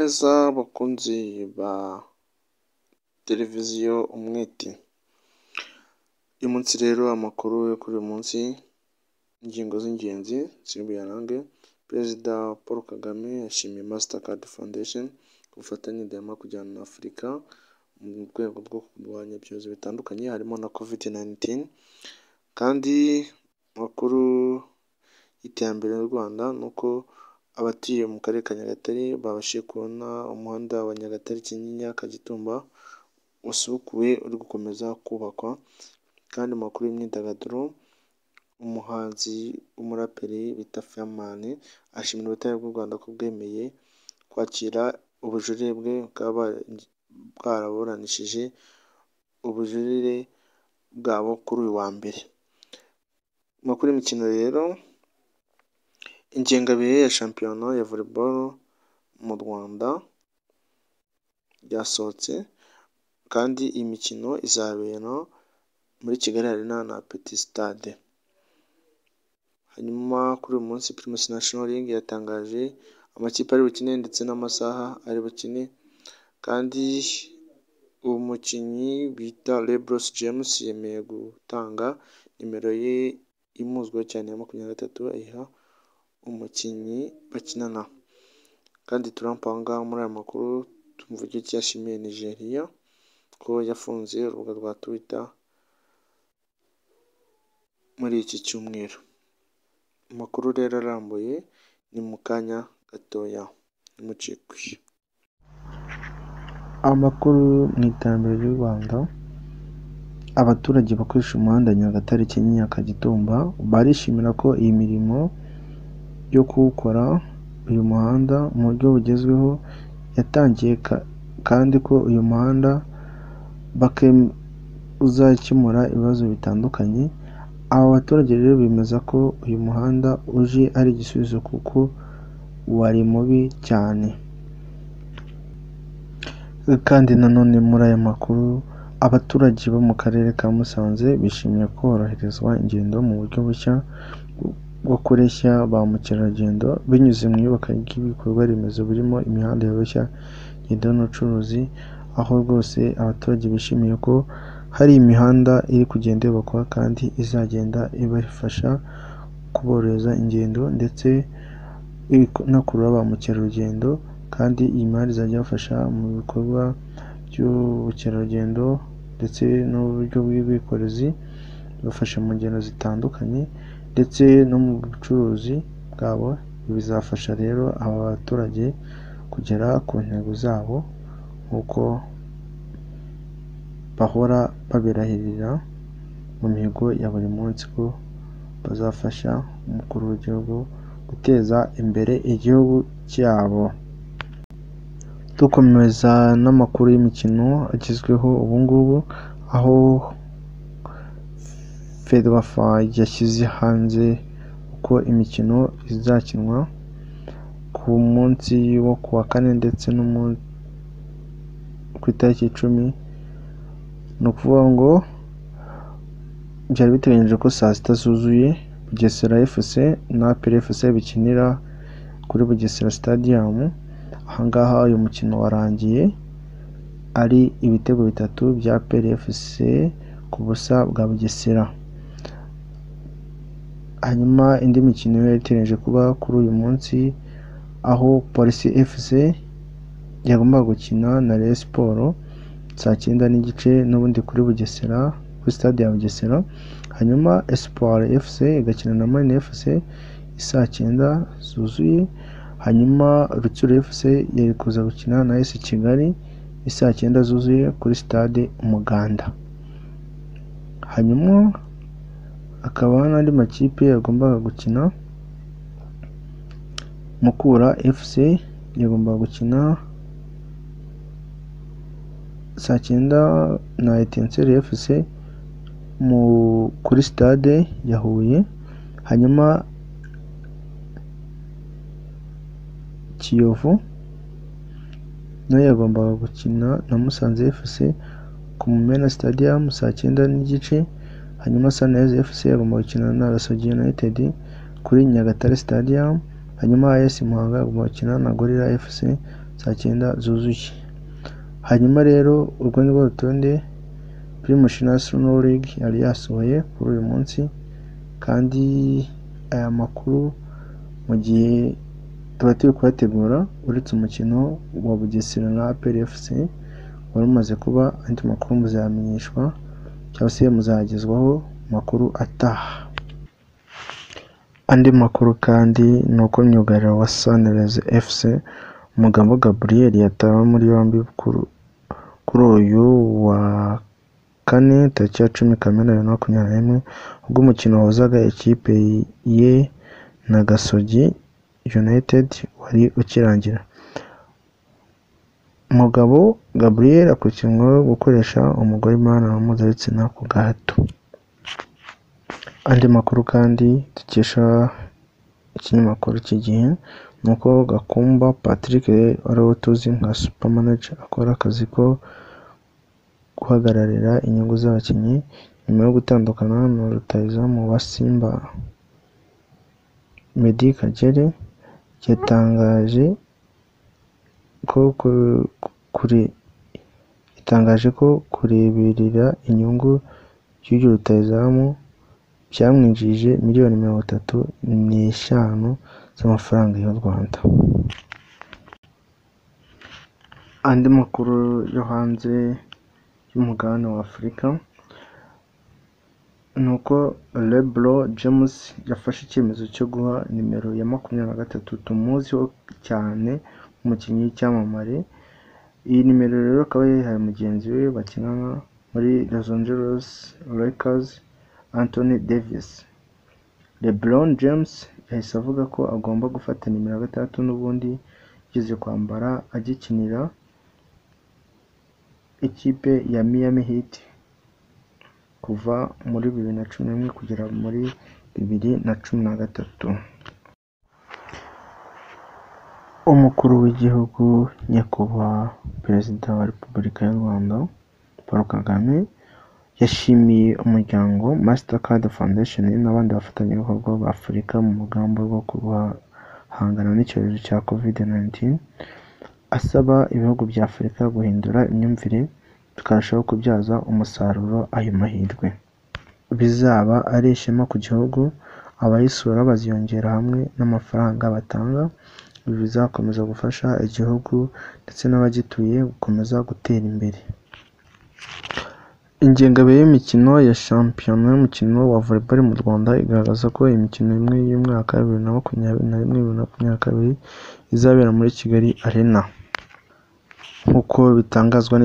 neza bakunzi ba televiziyo Umwete. Uyu munsi rero amakuru yo kuri uyu munsi, ingingo z'ingenzi ziri buyarange. Perezida Paul Kagame yashimiye Mastercard Foundation ku bufatanye idahwema kujyana na Afurika mu rwego rwo kurwanya ibyorezo bitandukanye harimo na COVID-19. Kandi amakuru y'iterambere y'u Rwanda ni uko abatuye mu karere ka Nyagatare babashije kubona umuhanda wa Nyagatare Kinyinya Kagitumba wasubukuwe uri gukomeza kubakwa. Kandi amakuru y'imyidagaduro, umuhanzi w'umuraperi bita Fireman ashimira ubutabera bw'u Rwanda ko bwemeye kwakira ubujurire bwe bwaba bwaraburanishije ubujurire bwabo kuri uyu wa mbere. Amakuru y'imikino rero, ingengabihe ya shampiyona ya volleyball mu Rwanda yasohotse, kandi iyi mikino izabera muri Kigali Arena na Petit Stade. Hanyuma kuri uyu munsi Primus National League yatangaje amakipe ari bukine ndetse n'amasaha ari bukine. Kandi uwo mukinnyi bita LeBron James yemeye gutanga nimero ye imuzwiho cyane ya 23 ayiha umukinnyi bakinana. Kandi Trump aha ngaha muri aya makuru tumuvuge ko yashimiye Nigeria ko yafunze urubuga rwa Twitter muri iki cyumweru. Amakuru rero arambuye ni mu kanya gatoya, ntimucikwe. Amakuru mu iterambere ry'u Rwanda, abaturage bakoresha umuhanda Nyagatare Kinyinya Kagitumba barishimira ko iyi mirimo yo kuwukora uyu muhanda mu buryo bugezweho yatangiye, kandi ko uyu muhanda uzakemura ibibazo bitandukanye. Aba baturage rero bemeza ko uyu muhanda uje ari igisubizo kuko wari mubi cyane. Kandi nanone muri aya makuru, abaturage bo mu karere ka Musanze bishimiye koroherezwa ingendo mu buryo bushya bwo kureshya ba mukerarugendo binyuze mu iyubaka ry'ibikorwa remezo birimo imihanda yoroshya ingendo n'ubucuruzi, aho rwose abaturage bishimiye ko hari imihanda iri kugenda yubakwa kandi izagenda ibafasha kuborohereza ingendo ndetse no kurura ba mukerarugendo. Kandi iyi mihanda izajya ibafasha mu bikorwa by'ubukerarugendo ndetse n'uburyo bw'ubwikorezi, bibafasha mu ngendo zitandukanye ndetse no mu bucuruzi bwabo. Bizafasha rero aba baturage kugera ku ntego zabo nk'uko bahora babirahirira mu mihigo ya buri munsi ko bazafasha umukuru w'igihugu guteza imbere igihugu cyabo. Dukomeza n'amakuru y'imikino agezweho ubu ngubu, aho Ferwafa yashyize hanze uko imikino izakinwa ku munsi wo ku wa kane ndetse no ku itariki 10. Ni ukuvuga ngo byari biteganyijwe ko saa sita zuzuye Bugesera FC na APR FC bikinira kuri Bugesera Stadium. Aha ngaha uyu mukino warangiye ari ibitego 3 bya APR FC ku busa bwa Bugesera. Hanyuma indi mikino yari itegereje kuba kuri uyu munsi, aho Police FC yagombaga gukina na Rayon Sports saa 9:30 n'ubundi kuri Bugesera, kuri stade ya Bugesera. Hanyuma Espoir FC igakina na Marine FC saa 9 zuzuye. Hanyuma Rutsiro FC yari kuza gukina na AS Kigali saa 9 zuzuye kuri stade Umuganda. Hanyuma akaba n'andi makipe yagombaga gukina. Mukura FC yagombaga gukina saa 9 na Etincelle FC kuri stade ya Huye. Hanyuma Kiyovu nayo yagombaga gukina na Musanze FC ku Mumena Stadium saa 9:30. Hanyuma Sunrise FC yagombaga gukina na Gasogi United kuri Nyagatare Stadium. Hanyuma AS Muhanga yagombaga gukina na Gorilla FC saa 9 zuzuye. Hanyuma rero urwo ni rwo rutonde Primus National League yari yasohoye kuri uyu munsi, kandi aya makuru mu gihe tuba turi kubategura uretse umukino wa Bugesera na APR FC wari umaze kuba, andi makuru muzamenyeshwa cyangwa se muzagezwaho makuru ataha. Andi makuru kandi ni uko myugariro wa Sunrise FC Mugabo Gabriel yatawe muri yombi kuri uyu wa kane tariki ya 10 Kamena 2021 ubwo umukino wahuzaga ikipe ye na Gasogi United wari ukirangira. Mugabo Gabriel akurikiranweho gukoresha umugore imibonano mpuzabitsina ku gahato. Andi makuru kandi dukesha ikinyamakuru cy'igihe ni uko Gakumba Patrick wari tuzi nka super manager akora akazi ko guhagararira inyungu z'abakinnyi nyuma yo gutandukana na rutahizamu wa Simba Meddie Kagere, yatangaje ko kureberera inyungu y'uyu rutahizamu byamwinjije miliyoni 35 z'amafaranga y'u Rwanda. Andi makuru yo hanze y'umugabane wa Afurika ni uko LeBron James yafashe icyemezo cyo guha nimero ya 23 tumuziho cyane umukinnyi w'icyamamare. Iyi nimero rero akaba yayihaye mugenzi we bakinana muri Los Angeles Lakers Anthony Davis. LeBron James yahise avuga ko agomba gufata nimero 6 n'ubundi yigeze kwambara agikinira ikipe ya Miami Heat kuva muri 2011 kugera muri 2013. Umukuru w'igihugu nyakubahwa Perezida wa Repubulika y'u Rwanda Paul Kagame yashimiye umuryango Mastercard Foundation n'abandi bafatanyabikorwa ba Afurika mu mugambi wo guhangana n'icyorezo cya COVID-19, asaba ibihugu bya Afurika guhindura imyumvire tukarushaho kubyaza umusaruro ayo mahirwe. Bizaba ari ishema ku gihugu, abayisura baziyongera hamwe n'amafaranga batanga. Ibi bizakomeza gufasha igihugu ndetse n'abagituye gukomeza gutera imbere. Ingengabihe y'imikino ya shampiyona y'umukino wa volleyball mu Rwanda igaragaza ko imikino imwe y'umwaka 2021-2022 izabera muri Kigali Arena. Nk'uko bitangazwa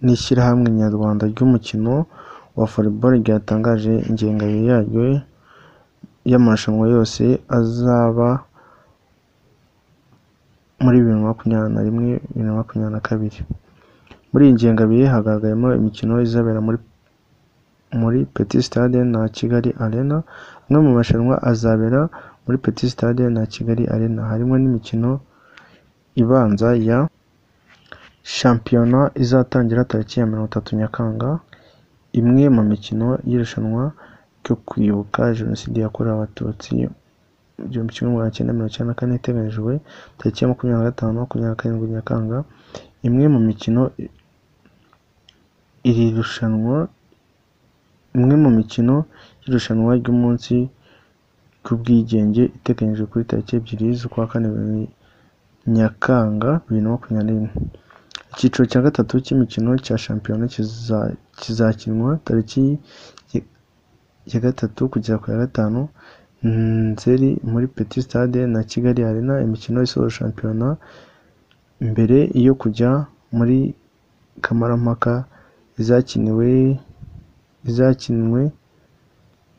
n'ishyirahamwe nyarwanda ry'umukino wa volleyball ryatangaje ingengabihe yaryo y'amarushanwa yose azaba muri 2021-2022. Muri iyi ngengabihe hagaragayemo imikino izabera muri Petit Stade na Kigali Arena. Amwe mu marushanwa azabera muri Petit Stade na Kigali Arena harimo n'imikino ibanza ya shampiyona izatangira tariki ya 30 Nyakanga. Imwe mu mikino y'irushanwa ryo kwibuka Jenoside yakorewe Abatutsi 1994 iteganyijwe tariki ya 25-27 Nyakanga. Imwe mu mikino y'irushanwa ry'umunsi w'ubwigenge iteganyijwe kuri tariki 2 z'ukwa 4 Nyakanga 2021. Icyiciro cya gatatu cy'imikino cya shampiyona kizakinwa tariki ya 3 kugera ku ya 5 Nzeri muri Petit Stade na Kigali Arena. Imikino isoza shampiyona mbere yo kujya muri Kamarampaka izakinwe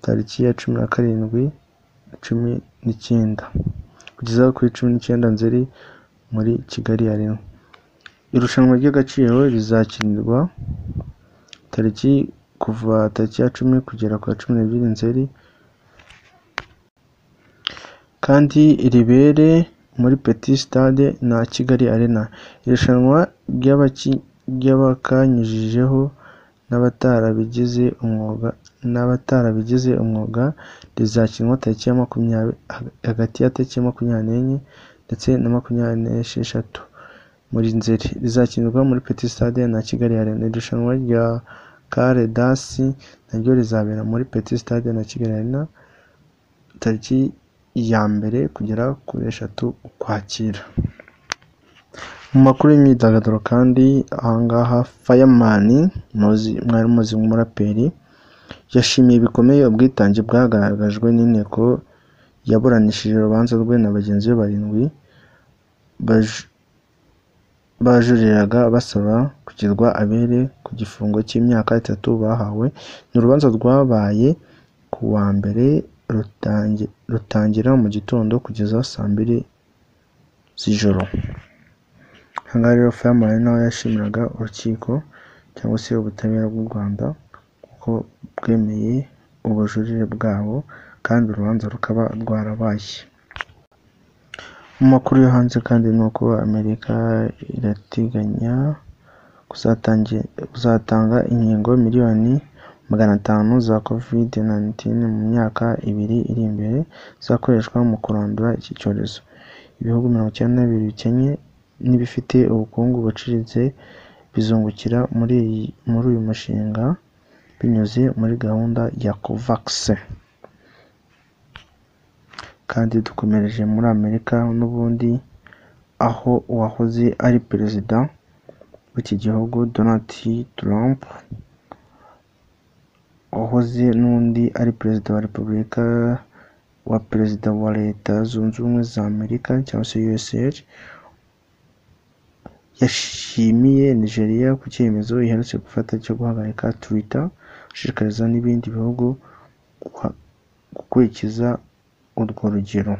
tariki ya 17-19 kugeza kuri 19 Nzeri muri Kigali Arena. Irushanwa ry'agaciro rizakinirwa kuva tariki ya 10 kugera ku ya 12 Nzeri kandi ribere muri Petit Stade na Kigali Arena. Irushanwa ry'abakanyujijeho n'abatarabigize umwuga rizakinwa tariki hagati ya tariki ya 24 ndetse na 26 muri Nzeri, rizakinirwa muri Petit Stade na Kigali Arena. Irushanwa rya Kare Dasi naryo rizabera muri Petit Stade na Kigali Arena tariki ya 1 kugera kuri 3 Ukwakira. Mu makuru y'imyidagaduro kandi ahangaha Fireman mwari muzi nk'umuraperi yashimiye bikomeye ubwitange bwagaragajwe n'inteko yaburanishije urubanza rwe na bagenzi be 7 bajuriraga basaba kugirwa abere ku gifungo cy'imyaka 3 bahawe. Ni urubanza rwabaye ku wa mbere rutangira mu gitondo kugeza saa 2 z'ijoro. Ahangaha rero Fireman nawe yashimiraga urukiko cyangwa se ubutabera bw'u Rwanda kuko bwemeye ubujurire bwabo kandi urubanza rukaba rwarabaye. Mu makuru yo hanze kandi ni uko Amerika irateganya kuzatanga inkingo miliyoni 500 za COVID-19 mu myaka 2 iri imbere zakoreshwa mu kurandura iki cyorezo. Ibihugu 92 bikennye n'ibifite ubukungu buciriritse bizungukira muri uyu mushinga binyuze muri gahunda ya COVAX. Kandi dukomereje muri Amerika n'ubundi aho uwahoze ari perezida w'iki gihugu Donald Trump wahoze n'undi ari perezida wa Repubulika wa perezida wa Leta Zunze Ubumwe za Amerika cyangwa se USA yashimiye Nigeria ku cyemezo iherutse gufata cyo guhagarika Twitter, ashishikariza n'ibindi bihugu gukurikiza urwo rugero.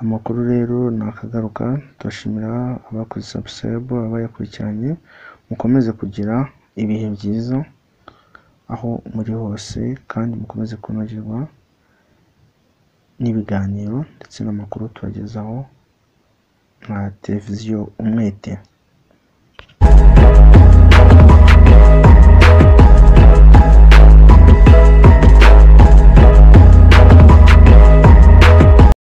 Amakuru rero nakagaruka, turashimira abakoze subscribe, abayakurikiranye, mukomeze kugira ibihe byiza aho muri hose kandi mukomeze kunogerwa n'ibiganiro ndetse n'amakuru tubagezaho nka televiziyo Umwete.